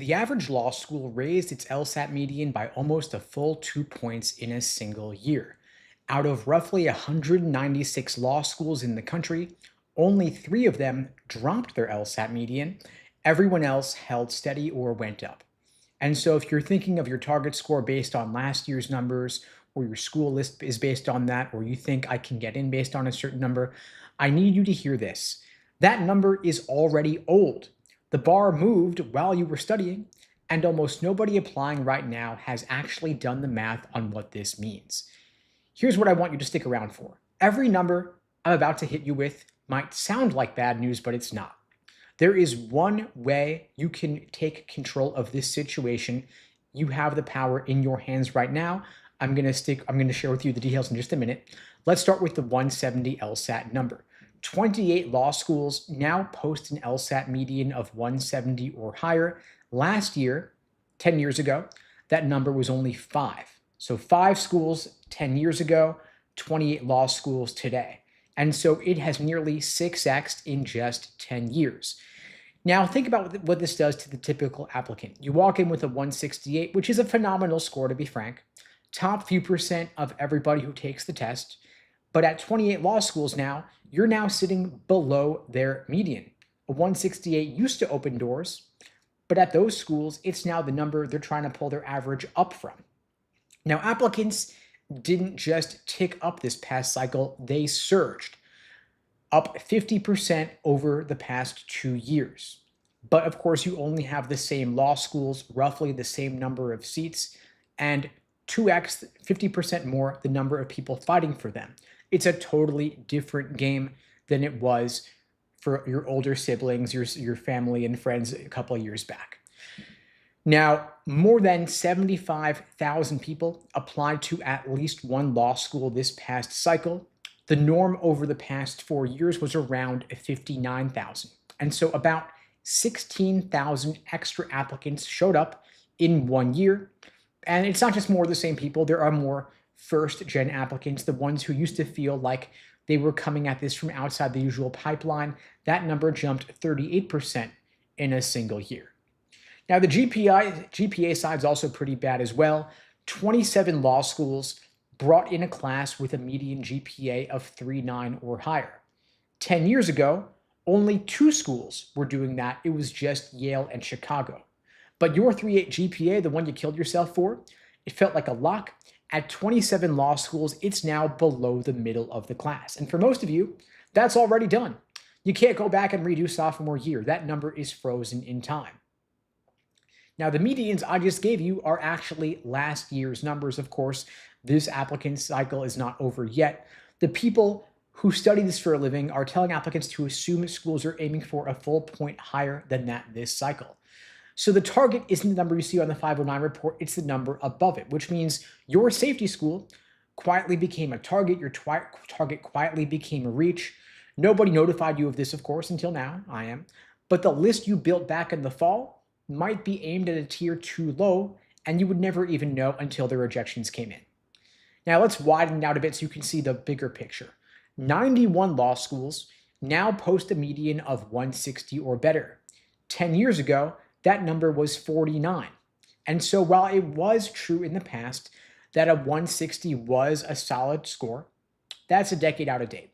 The average law school raised its LSAT median by almost a full 2 points in a single year. Out of roughly 196 law schools in the country, only three of them dropped their LSAT median. Everyone else held steady or went up. And so, if you're thinking of your target score based on last year's numbers, or your school list is based on that, or you think I can get in based on a certain number, I need you to hear this. That number is already old. The bar moved while you were studying, and almost nobody applying right now has actually done the math on what this means. Here's what I want you to stick around for. Every number I'm about to hit you with might sound like bad news, but it's not. There is one way you can take control of this situation. You have the power in your hands right now. I'm going to share with you the details in just a minute. Let's start with the 170 LSAT number. 28 law schools now post an LSAT median of 170 or higher. Last year, 10 years ago, that number was only 5. So 5 schools 10 years ago, 28 law schools today. And so it has nearly 6x'd in just 10 years. Now think about what this does to the typical applicant. You walk in with a 168, which is a phenomenal score, to be frank. Top few percent of everybody who takes the test. But at 28 law schools now, you're now sitting below their median. A 168 used to open doors, but at those schools, it's now the number they're trying to pull their average up from. Now, applicants didn't just tick up this past cycle, they surged up 50% over the past 2 years. But of course, you only have the same law schools, roughly the same number of seats, and 2x, 50% more the number of people fighting for them. It's a totally different game than it was for your older siblings, your family and friends a couple of years back. Now, more than 75,000 people applied to at least one law school this past cycle. The norm over the past 4 years was around 59,000. And so about 16,000 extra applicants showed up in 1 year. And it's not just more of the same people. There are more first-gen applicants, the ones who used to feel like they were coming at this from outside the usual pipeline. That number jumped 38% in a single year. Now, the GPA side is also pretty bad as well. 27 law schools brought in a class with a median GPA of 3.9 or higher. 10 years ago, only 2 schools were doing that. It was just Yale and Chicago. But your 3.8 GPA, the one you killed yourself for, it felt like a lock. At 27 law schools, it's now below the middle of the class. And for most of you, that's already done. You can't go back and redo sophomore year. That number is frozen in time. Now, the medians I just gave you are actually last year's numbers, of course. This applicant cycle is not over yet. The people who study this for a living are telling applicants to assume schools are aiming for a full point higher than that this cycle. So the target isn't the number you see on the 509 report, it's the number above it, which means your safety school quietly became a target, your target quietly became a reach. Nobody notified you of this, of course, until now, I am. But the list you built back in the fall might be aimed at a tier too low, and you would never even know until the rejections came in. Now let's widen it out a bit so you can see the bigger picture. 91 law schools now post a median of 160 or better. 10 years ago, that number was 49. And so while it was true in the past that a 160 was a solid score, that's a decade out of date.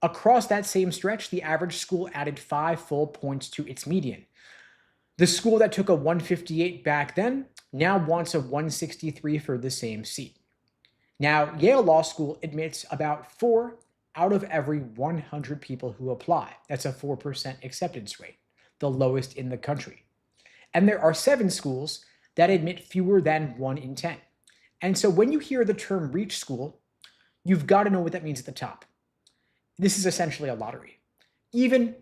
Across that same stretch, the average school added 5 full points to its median. The school that took a 158 back then now wants a 163 for the same seat. Now, Yale Law School admits about 4 out of every 100 people who apply. That's a 4% acceptance rate, the lowest in the country. And there are 7 schools that admit fewer than 1 in 10. And so when you hear the term reach school, you've got to know what that means at the top. This is essentially a lottery. Even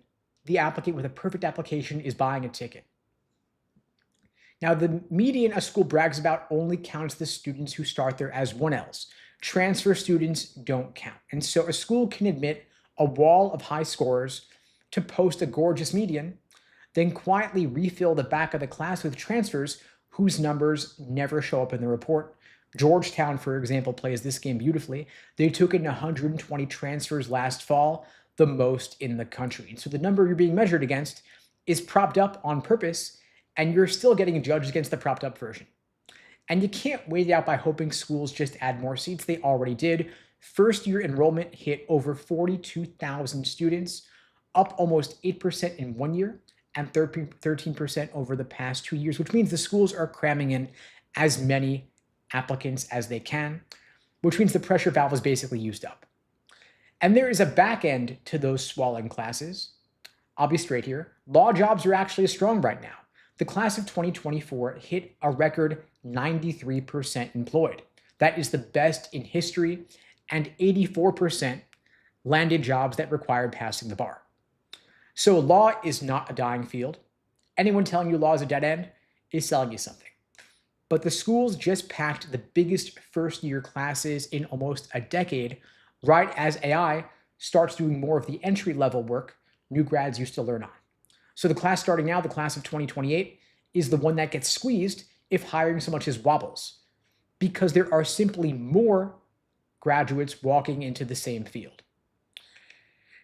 the applicant with a perfect application is buying a ticket. Now, the median a school brags about only counts the students who start there as 1Ls. Transfer students don't count. And so a school can admit a wall of high scorers to post a gorgeous median, then quietly refill the back of the class with transfers whose numbers never show up in the report. Georgetown, for example, plays this game beautifully. They took in 120 transfers last fall, the most in the country. And so the number you're being measured against is propped up on purpose, and you're still getting judged against the propped up version. And you can't wait it out by hoping schools just add more seats. They already did. First year enrollment hit over 42,000 students, up almost 8% in 1 year and 13% over the past 2 years, which means the schools are cramming in as many applicants as they can, which means the pressure valve is basically used up. And there is a back end to those swallowing classes. I'll be straight here. Law jobs are actually strong right now. The class of 2024 hit a record 93% employed. That is the best in history, and 84% landed jobs that required passing the bar. So law is not a dying field. Anyone telling you law is a dead end is selling you something. But the schools just packed the biggest first-year classes in almost a decade, right as AI starts doing more of the entry-level work new grads used to learn on. So the class starting now, the class of 2028, is the one that gets squeezed if hiring so much as wobbles, because there are simply more graduates walking into the same field.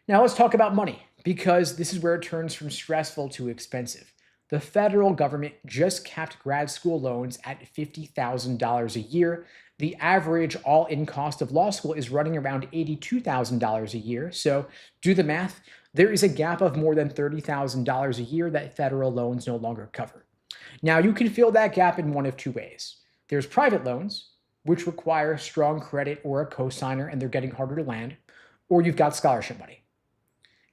Now let's talk about money, because this is where it turns from stressful to expensive. The federal government just capped grad school loans at $50,000 a year. The average all-in cost of law school is running around $82,000 a year. So do the math. There is a gap of more than $30,000 a year that federal loans no longer cover. Now, you can fill that gap in one of two ways. There's private loans, which require strong credit or a cosigner, and they're getting harder to land, or you've got scholarship money.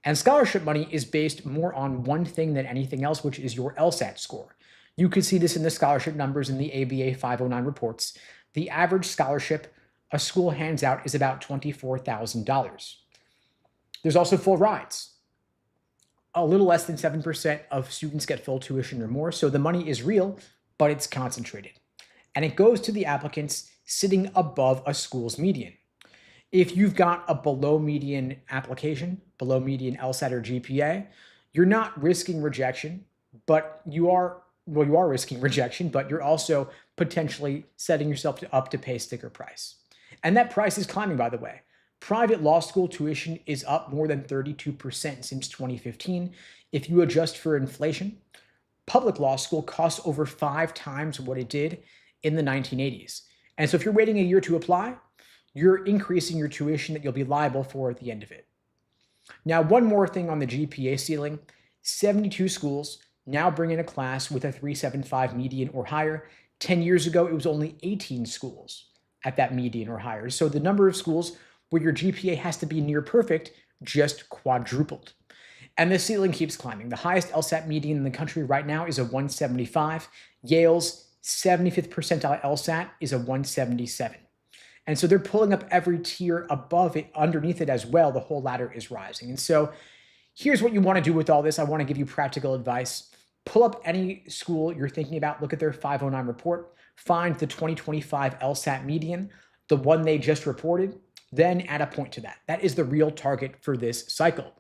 And scholarship money is based more on one thing than anything else, which is your LSAT score. You can see this in the scholarship numbers in the ABA 509 reports. The average scholarship a school hands out is about $24,000. There's also full rides. A little less than 7% of students get full tuition or more, so the money is real, but it's concentrated. And it goes to the applicants sitting above a school's median. If you've got a below median application, below median LSAT or GPA, you're not risking rejection, but you are risking rejection, but you're also potentially setting yourself up to pay sticker price. And that price is climbing, by the way. Private law school tuition is up more than 32% since 2015. If you adjust for inflation, public law school costs over 5 times what it did in the 1980s. And so if you're waiting a year to apply, you're increasing your tuition that you'll be liable for at the end of it. Now, one more thing on the GPA ceiling. 72 schools now bring in a class with a 375 median or higher. 10 years ago, it was only 18 schools at that median or higher. So the number of schools where your GPA has to be near perfect just quadrupled. And the ceiling keeps climbing. The highest LSAT median in the country right now is a 175. Yale's 75th percentile LSAT is a 177. And so they're pulling up every tier above it, underneath it as well. The whole ladder is rising. And so here's what you want to do with all this. I want to give you practical advice. Pull up any school you're thinking about, look at their 509 report, find the 2025 LSAT median, the one they just reported, then add a point to that. That is the real target for this cycle,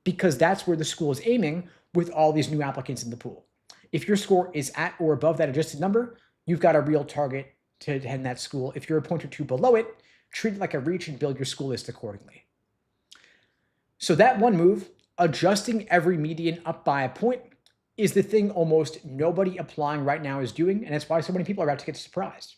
because that's where the school is aiming with all these new applicants in the pool. If your score is at or above that adjusted number, you've got a real target to attend that school. If you're a point or two below it, treat it like a reach and build your school list accordingly. So that one move, adjusting every median up by a point, is the thing almost nobody applying right now is doing, and that's why so many people are about to get surprised.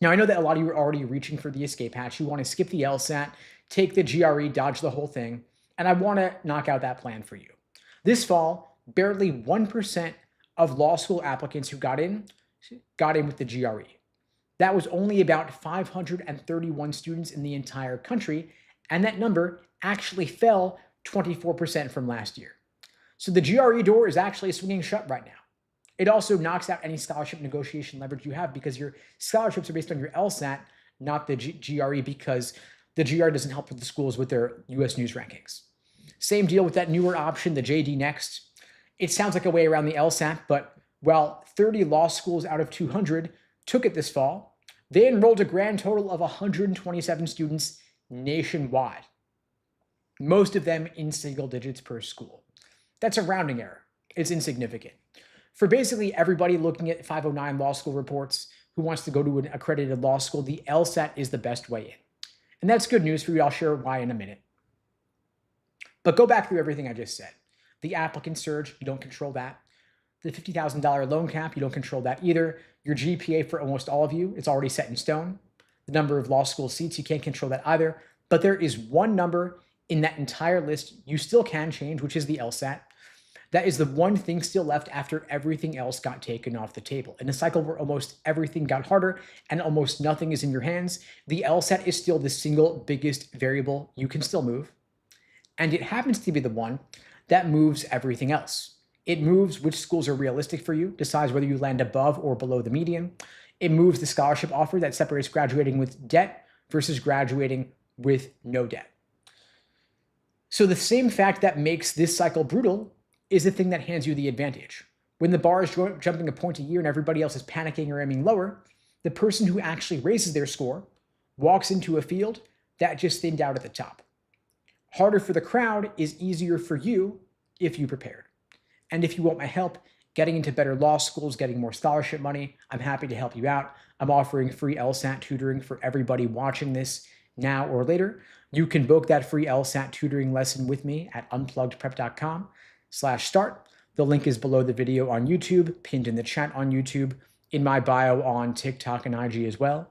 Now, I know that a lot of you are already reaching for the escape hatch. You want to skip the LSAT, take the GRE, dodge the whole thing, and I want to knock out that plan for you. This fall, barely 1% of law school applicants who got in with the GRE. That was only about 531 students in the entire country, and that number actually fell 24% from last year. So the GRE door is actually swinging shut right now. It also knocks out any scholarship negotiation leverage you have, because your scholarships are based on your LSAT, not the GRE, because the GRE doesn't help with the schools with their US News rankings. Same deal with that newer option, the JD Next. It sounds like a way around the LSAT, but while 30 law schools out of 200 took it this fall, they enrolled a grand total of 127 students nationwide, most of them in single digits per school. That's a rounding error. It's insignificant. For basically everybody looking at 509 law school reports who wants to go to an accredited law school, the LSAT is the best way in. And that's good news for you. I'll share why in a minute. But go back through everything I just said. The applicant surge, you don't control that. The $50,000 loan cap, you don't control that either. Your GPA for almost all of you, it's already set in stone. The number of law school seats, you can't control that either. But there is one number in that entire list you still can change, which is the LSAT. That is the one thing still left after everything else got taken off the table. In a cycle where almost everything got harder and almost nothing is in your hands, the LSAT is still the single biggest variable you can still move. And it happens to be the one that moves everything else. It moves which schools are realistic for you, decides whether you land above or below the median. It moves the scholarship offer that separates graduating with debt versus graduating with no debt. So the same fact that makes this cycle brutal is the thing that hands you the advantage. When the bar is jumping a point a year and everybody else is panicking or aiming lower, the person who actually raises their score walks into a field that just thinned out at the top. Harder for the crowd is easier for you if you prepared. And if you want my help getting into better law schools, getting more scholarship money, I'm happy to help you out. I'm offering free LSAT tutoring for everybody watching this now or later. You can book that free LSAT tutoring lesson with me at unpluggedprep.com/start. The link is below the video on YouTube, pinned in the chat on YouTube, in my bio on TikTok and IG as well.